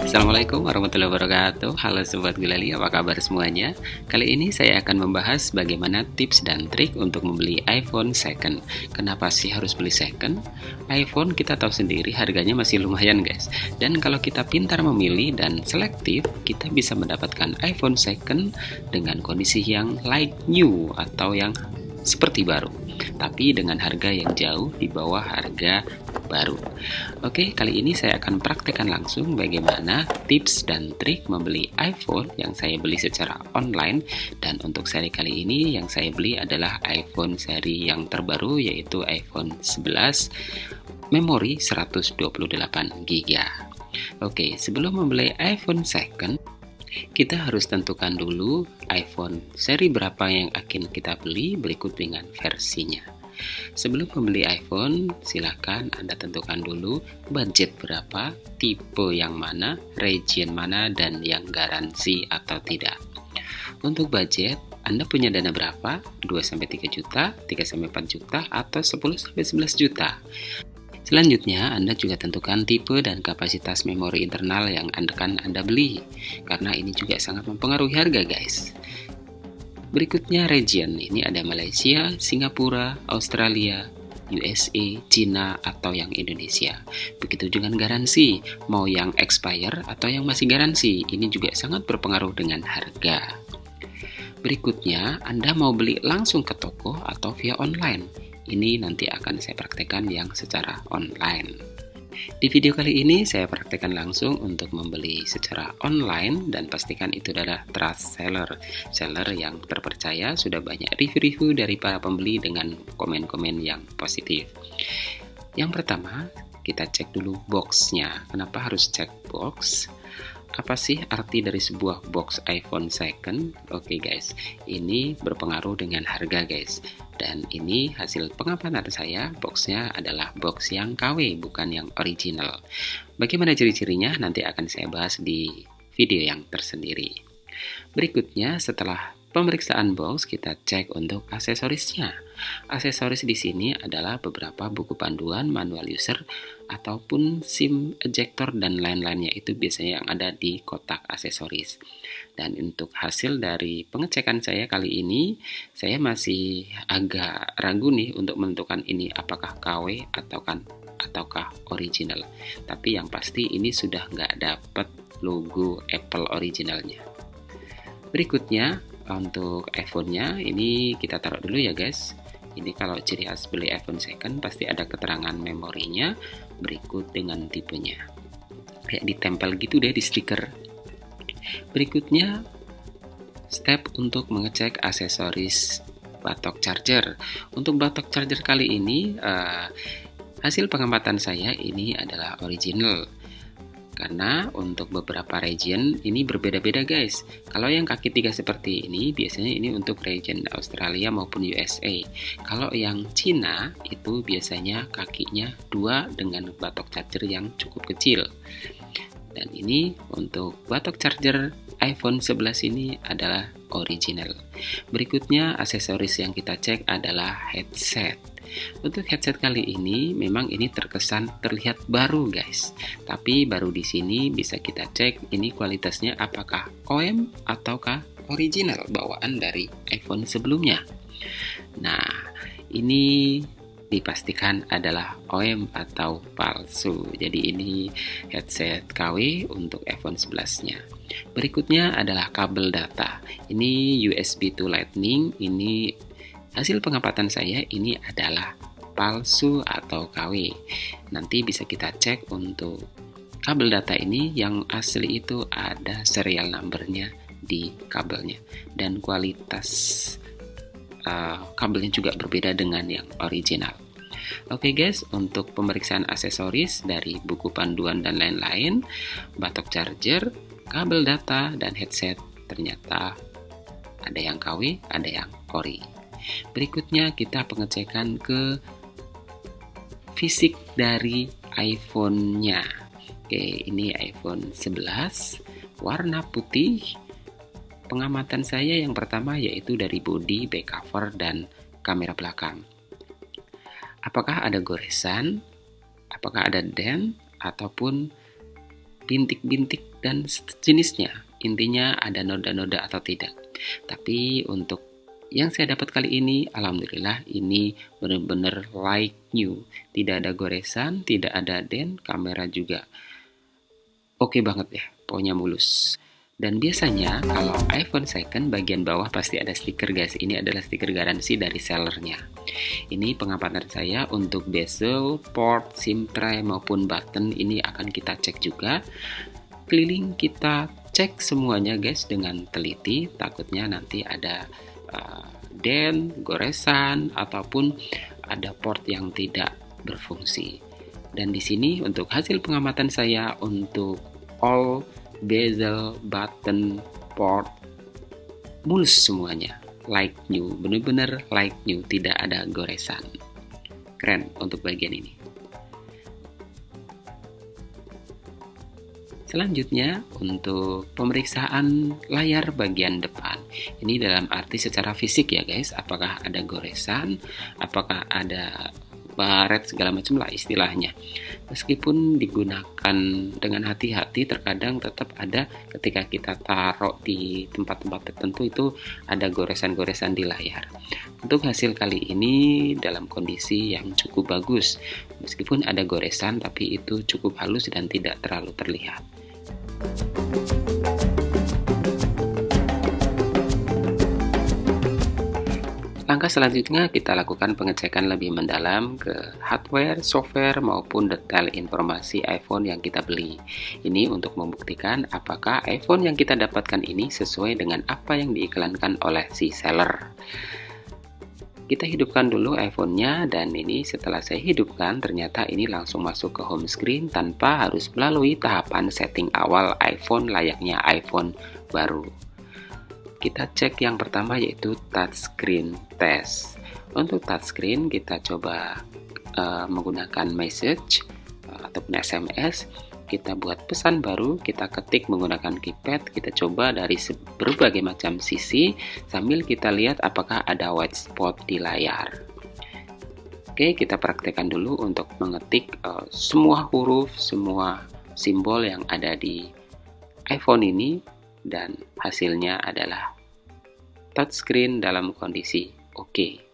Assalamualaikum warahmatullahi wabarakatuh. Halo Sobat Gulali, apa kabar semuanya? Kali ini saya akan membahas bagaimana tips dan trik untuk membeli iPhone second. Kenapa sih harus beli second? iPhone kita tahu sendiri harganya masih lumayan guys. Dan kalau kita pintar memilih dan selektif, kita bisa mendapatkan iPhone second dengan kondisi yang like new atau yang seperti baru, tapi dengan harga yang jauh di bawah harga baru. Oke, kali ini saya akan praktekkan langsung bagaimana tips dan trik membeli iPhone yang saya beli secara online. Dan untuk seri kali ini yang saya beli adalah iPhone seri yang terbaru, yaitu iPhone 11 memori 128GB. Oke, sebelum membeli iPhone second, kita harus tentukan dulu iPhone seri berapa yang akan kita beli berikut dengan versinya. Sebelum membeli iPhone, silakan Anda tentukan dulu budget berapa, tipe yang mana, region mana, dan yang garansi atau tidak. Untuk budget, Anda punya dana berapa? 2-3 juta, 3-4 juta, atau 10-11 juta. Selanjutnya, Anda juga tentukan tipe dan kapasitas memori internal yang akan Anda beli, karena ini juga sangat mempengaruhi harga guys. Berikutnya region, ini ada Malaysia, Singapura, Australia, USA, Cina, atau yang Indonesia. Begitu dengan garansi, mau yang expire atau yang masih garansi, ini juga sangat berpengaruh dengan harga. Berikutnya, Anda mau beli langsung ke toko atau via online. Ini nanti akan saya praktekkan yang secara online. Di video kali ini saya praktekkan langsung untuk membeli secara online dan pastikan itu adalah trust seller yang terpercaya, sudah banyak review-review dari para pembeli dengan komen-komen yang positif. Yang pertama, kita cek dulu boxnya. Kenapa harus cek box? Apa sih arti dari sebuah box iPhone second? Oke guys, ini berpengaruh dengan harga guys. Dan ini hasil pengamatan saya, boxnya adalah box yang KW, bukan yang original. Bagaimana ciri-cirinya? Nanti akan saya bahas di video yang tersendiri. Berikutnya, setelah pemeriksaan box, kita cek untuk aksesorisnya. Aksesoris di sini adalah beberapa buku panduan, manual user, ataupun SIM ejector dan lain-lainnya, itu biasanya yang ada di kotak aksesoris. Dan untuk hasil dari pengecekan saya kali ini, saya masih agak ragu nih untuk menentukan ini apakah KW ataukah original. Tapi yang pasti ini sudah nggak dapat logo Apple originalnya. Berikutnya untuk iPhone-nya, ini kita taruh dulu ya guys. Ini kalau ciri khas beli iPhone second pasti ada keterangan memorinya berikut dengan tipenya. Kayak ditempel gitu deh di stiker. Berikutnya, step untuk mengecek aksesoris batok charger. Untuk batok charger kali ini, hasil pengamatan saya ini adalah original. Karena untuk beberapa region ini berbeda-beda guys. Kalau yang kaki 3 seperti ini, biasanya ini untuk region Australia maupun USA. Kalau yang Cina, itu biasanya kakinya 2 dengan batok charger yang cukup kecil. Dan ini untuk batok charger iPhone 11 ini adalah original. Berikutnya aksesoris yang kita cek adalah headset. Untuk headset kali ini memang ini terkesan terlihat baru guys. Tapi baru di sini bisa kita cek ini kualitasnya apakah OEM ataukah original bawaan dari iPhone sebelumnya. Nah, ini dipastikan adalah OEM atau palsu. Jadi ini headset KW untuk iPhone 11-nya. Berikutnya adalah kabel data. Ini USB to Lightning. Ini hasil pengamatan saya ini adalah palsu atau KW. Nanti bisa kita cek untuk kabel data ini, yang asli itu ada serial numbernya di kabelnya. Dan kualitas kabelnya juga berbeda dengan yang original. Oke guys, untuk pemeriksaan aksesoris dari buku panduan dan lain-lain, batok charger, kabel data, dan headset ternyata ada yang KW, ada yang ori. Berikutnya kita pengecekan ke fisik dari iPhone-nya. Oke, ini iPhone 11 warna putih. Pengamatan saya yang pertama yaitu dari bodi, back cover, dan kamera belakang. Apakah ada goresan, apakah ada dent, ataupun bintik-bintik dan jenisnya. Intinya ada noda-noda atau tidak. Tapi untuk yang saya dapat kali ini, alhamdulillah ini benar-benar like new. Tidak ada goresan, tidak ada dent, kamera juga oke banget ya, pokoknya mulus. Dan biasanya kalau iPhone second bagian bawah pasti ada stiker guys. Ini adalah stiker garansi dari sellernya. Ini pengamatan saya untuk bezel, port, SIM tray maupun button ini akan kita cek juga. Keliling kita cek semuanya guys dengan teliti. Takutnya nanti ada dent, goresan ataupun ada port yang tidak berfungsi. Dan di sini untuk hasil pengamatan saya untuk all bezel, button, port mulus semuanya, like new, bener-bener like new, tidak ada goresan. Keren untuk bagian ini. Selanjutnya untuk pemeriksaan layar bagian depan. Ini dalam arti secara fisik ya guys, apakah ada goresan, apakah ada baret segala macam lah istilahnya. Meskipun digunakan dengan hati-hati, terkadang tetap ada ketika kita taruh di tempat-tempat tertentu itu ada goresan-goresan di layar. Untuk hasil kali ini dalam kondisi yang cukup bagus. Meskipun ada goresan tapi itu cukup halus dan tidak terlalu terlihat. Langkah selanjutnya kita lakukan pengecekan lebih mendalam ke hardware, software maupun detail informasi iPhone yang kita beli. Ini untuk membuktikan apakah iPhone yang kita dapatkan ini sesuai dengan apa yang diiklankan oleh si seller. Kita hidupkan dulu iPhone-nya dan ini setelah saya hidupkan ternyata ini langsung masuk ke home screen tanpa harus melalui tahapan setting awal iPhone layaknya iPhone baru. Kita cek yang pertama yaitu touchscreen test. Untuk touchscreen kita coba menggunakan message ataupun SMS. Kita buat pesan baru, kita ketik menggunakan keypad, kita coba dari berbagai macam sisi sambil kita lihat apakah ada white spot di layar. Oke, kita praktekkan dulu untuk mengetik semua huruf, semua simbol yang ada di iPhone ini. Dan hasilnya adalah touchscreen dalam kondisi oke.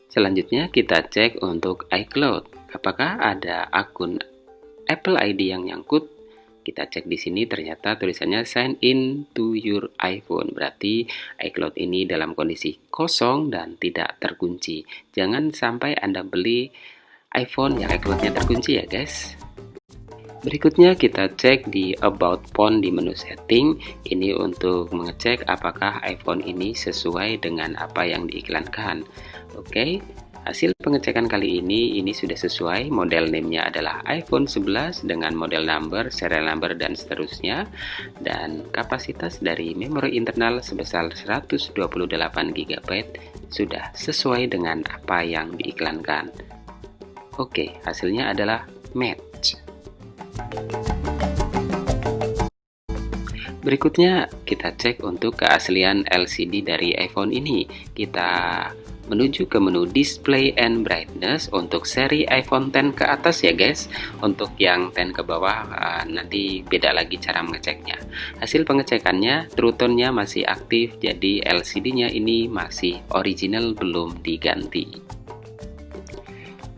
Selanjutnya kita cek untuk iCloud. Apakah ada akun Apple ID yang nyangkut? Kita cek di sini ternyata tulisannya sign in to your iPhone. Berarti iCloud ini dalam kondisi kosong dan tidak terkunci. Jangan sampai Anda beli iPhone yang iCloud-nya terkunci ya guys. Berikutnya kita cek di About Phone di menu setting. Ini untuk mengecek apakah iPhone ini sesuai dengan apa yang diiklankan. Oke, hasil pengecekan kali ini sudah sesuai. Model name-nya adalah iPhone 11 dengan model number, serial number dan seterusnya. Dan kapasitas dari memori internal sebesar 128 GB sudah sesuai dengan apa yang diiklankan. Oke, hasilnya adalah match. Berikutnya kita cek untuk keaslian LCD dari iPhone ini. Kita menuju ke menu Display and Brightness untuk seri iPhone X ke atas ya guys. Untuk yang 10 ke bawah nanti beda lagi cara mengeceknya. Hasil pengecekannya True Tone-nya masih aktif, jadi LCD-nya ini masih original, belum diganti.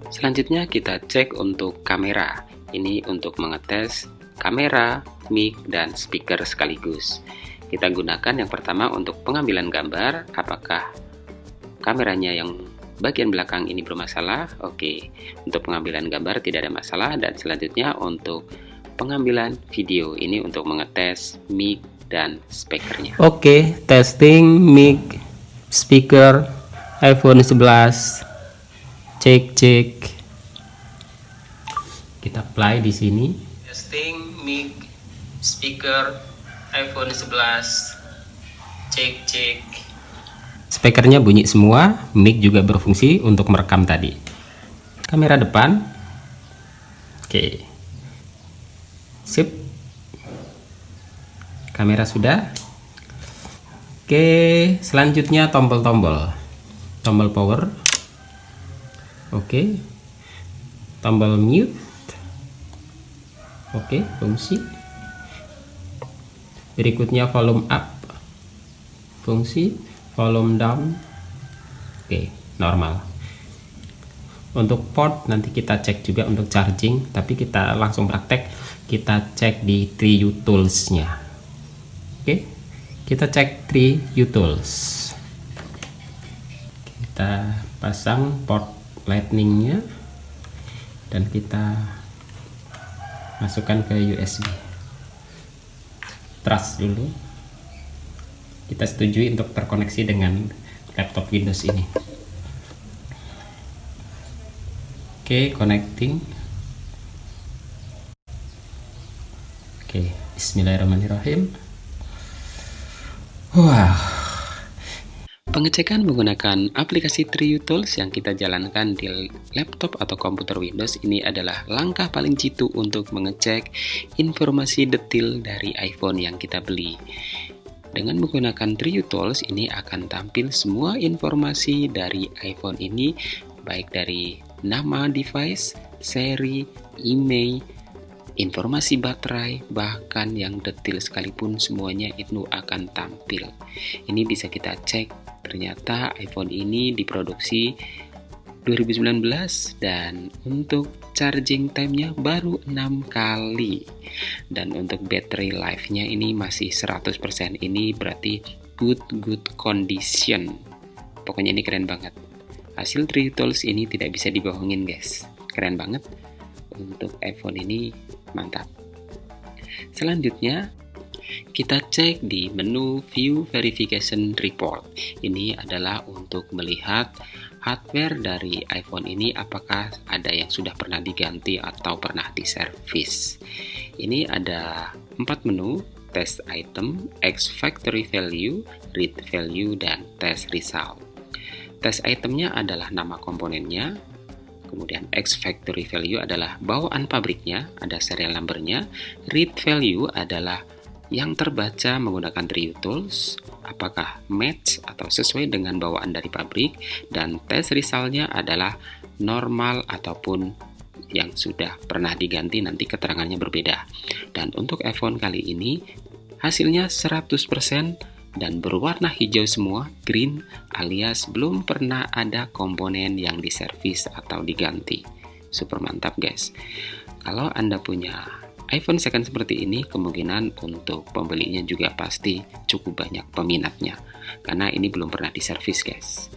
Selanjutnya kita cek untuk kamera. Ini untuk mengetes kamera, mic, dan speaker sekaligus. Kita gunakan yang pertama untuk pengambilan gambar. Apakah kameranya yang bagian belakang ini bermasalah? Oke, untuk pengambilan gambar tidak ada masalah. Dan selanjutnya untuk pengambilan video. Ini untuk mengetes mic dan speakernya. Oke, testing mic, speaker, iPhone 11. Cek. Kita play di sini. Testing mic, speaker, iPhone 11. Cek. Speakernya bunyi semua, mic juga berfungsi untuk merekam tadi. Kamera depan. Oke. Sip. Kamera sudah. Oke, selanjutnya tombol-tombol. Tombol power. Oke. Tombol mute. Oke, fungsi. Berikutnya volume up, fungsi. Volume down, oke, normal. Untuk port nanti kita cek juga untuk charging, tapi kita langsung praktek, kita cek di 3U tools nya. Oke, kita cek 3U tools, kita pasang port lightning nya dan kita masukkan ke USB. Trust dulu, kita setujui untuk terkoneksi dengan laptop Windows ini. Oke, connecting. Oke, bismillahirrahmanirrahim. Wow. Pengecekan menggunakan aplikasi 3U Tools yang kita jalankan di laptop atau komputer Windows ini adalah langkah paling jitu untuk mengecek informasi detail dari iPhone yang kita beli. Dengan menggunakan 3U Tools ini akan tampil semua informasi dari iPhone ini, baik dari nama device, seri, email, informasi baterai, bahkan yang detail sekalipun semuanya itu akan tampil. Ini bisa kita cek, ternyata iPhone ini diproduksi 2019 dan untuk charging time-nya baru 6 kali. Dan untuk battery life-nya ini masih 100%, ini berarti good condition. Pokoknya ini keren banget. Hasil 3U Tools ini tidak bisa dibohongin guys. Keren banget. Untuk iPhone ini mantap. Selanjutnya kita cek di menu View Verification Report. Ini adalah untuk melihat hardware dari iPhone ini apakah ada yang sudah pernah diganti atau pernah diservis. Ini ada 4 menu: Test Item, X Factory Value, Read Value, dan Test Result. Test itemnya adalah nama komponennya, kemudian X Factory Value adalah bawaan pabriknya, ada serial numbernya. Read Value adalah yang terbaca menggunakan 3U Tools, apakah match atau sesuai dengan bawaan dari pabrik, dan test resultnya adalah normal ataupun yang sudah pernah diganti, nanti keterangannya berbeda. Dan untuk iPhone kali ini hasilnya 100% dan berwarna hijau semua, green, alias belum pernah ada komponen yang diservis atau diganti. Super mantap guys. Kalau Anda punya iPhone second seperti ini, kemungkinan untuk pembelinya juga pasti cukup banyak peminatnya, karena ini belum pernah diservis guys.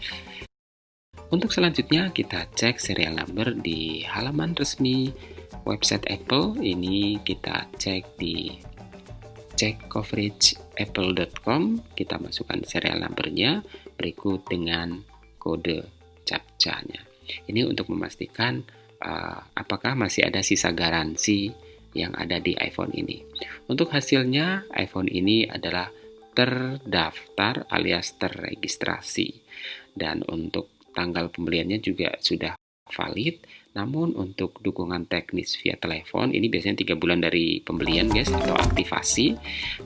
Untuk selanjutnya kita cek serial number di halaman resmi website Apple. Ini kita cek di checkcoverageapple.com, kita masukkan serial numbernya berikut dengan kode captcha-nya. Ini untuk memastikan apakah masih ada sisa garansi yang ada di iPhone ini. Untuk hasilnya, iPhone ini adalah terdaftar alias terregistrasi, dan untuk tanggal pembeliannya juga sudah valid. Namun untuk dukungan teknis via telepon ini biasanya 3 bulan dari pembelian guys, atau aktivasi,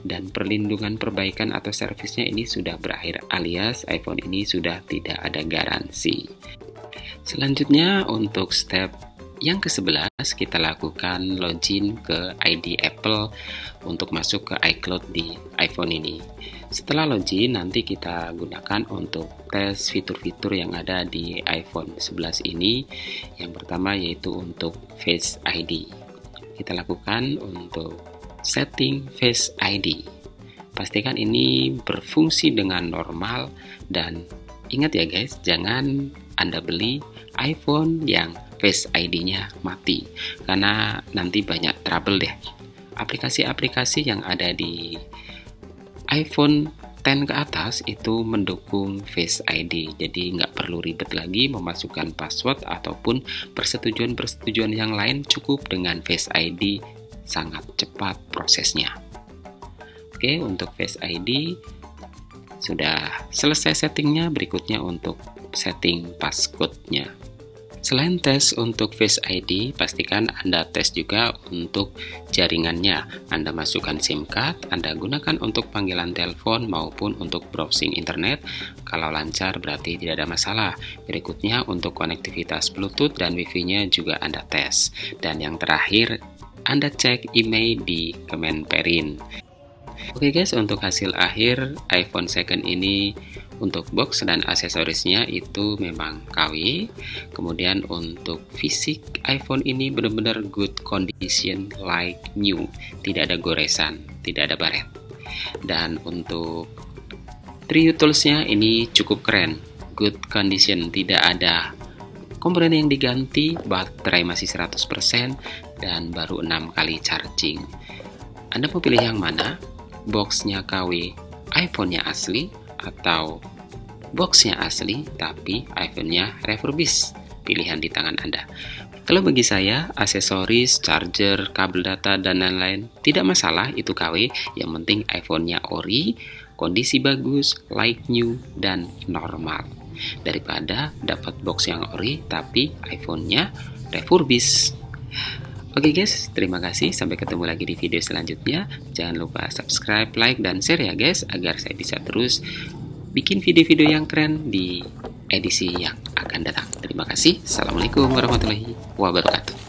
dan perlindungan perbaikan atau servisnya ini sudah berakhir alias iPhone ini sudah tidak ada garansi. Selanjutnya untuk step yang ke-11 kita lakukan login ke ID Apple untuk masuk ke iCloud di iPhone ini. Setelah login nanti kita gunakan untuk tes fitur-fitur yang ada di iPhone 11 ini. Yang pertama yaitu untuk Face ID. Kita lakukan untuk setting Face ID. Pastikan ini berfungsi dengan normal, dan ingat ya guys, jangan Anda beli iPhone yang Face ID-nya mati, karena nanti banyak trouble deh. Aplikasi-aplikasi yang ada di iPhone 10 ke atas itu mendukung Face ID, jadi nggak perlu ribet lagi memasukkan password ataupun persetujuan-persetujuan yang lain, cukup dengan Face ID, sangat cepat prosesnya. Oke, untuk Face ID sudah selesai settingnya, berikutnya untuk setting passcode-nya. Selain tes untuk Face ID, pastikan Anda tes juga untuk jaringannya. Anda masukkan SIM card, Anda gunakan untuk panggilan telepon maupun untuk browsing internet. Kalau lancar berarti tidak ada masalah. Berikutnya untuk konektivitas Bluetooth dan Wi-Fi-nya juga Anda tes. Dan yang terakhir, Anda cek email di Kemenperin. Oke guys, untuk hasil akhir iPhone second ini untuk box dan aksesorisnya itu memang KW. Kemudian untuk fisik iPhone ini benar-benar good condition like new, tidak ada goresan, tidak ada baret. Dan untuk three toolsnya ini cukup keren, good condition, tidak ada komponen yang diganti, baterai masih 100% dan baru 6 kali charging. Anda mau pilih yang mana? Boxnya KW, iPhone-nya asli, atau boxnya asli tapi iPhone-nya refurbished? Pilihan di tangan Anda. Kalau bagi saya, aksesoris, charger, kabel data, dan lain-lain tidak masalah, itu KW. Yang penting iPhone-nya ori, kondisi bagus, like new, dan normal. Daripada dapat box yang ori tapi iPhone-nya refurbished. Oke guys, terima kasih. Sampai ketemu lagi di video selanjutnya. Jangan lupa subscribe, like, dan share ya guys, agar saya bisa terus bikin video-video yang keren di edisi yang akan datang. Terima kasih. Assalamualaikum warahmatullahi wabarakatuh.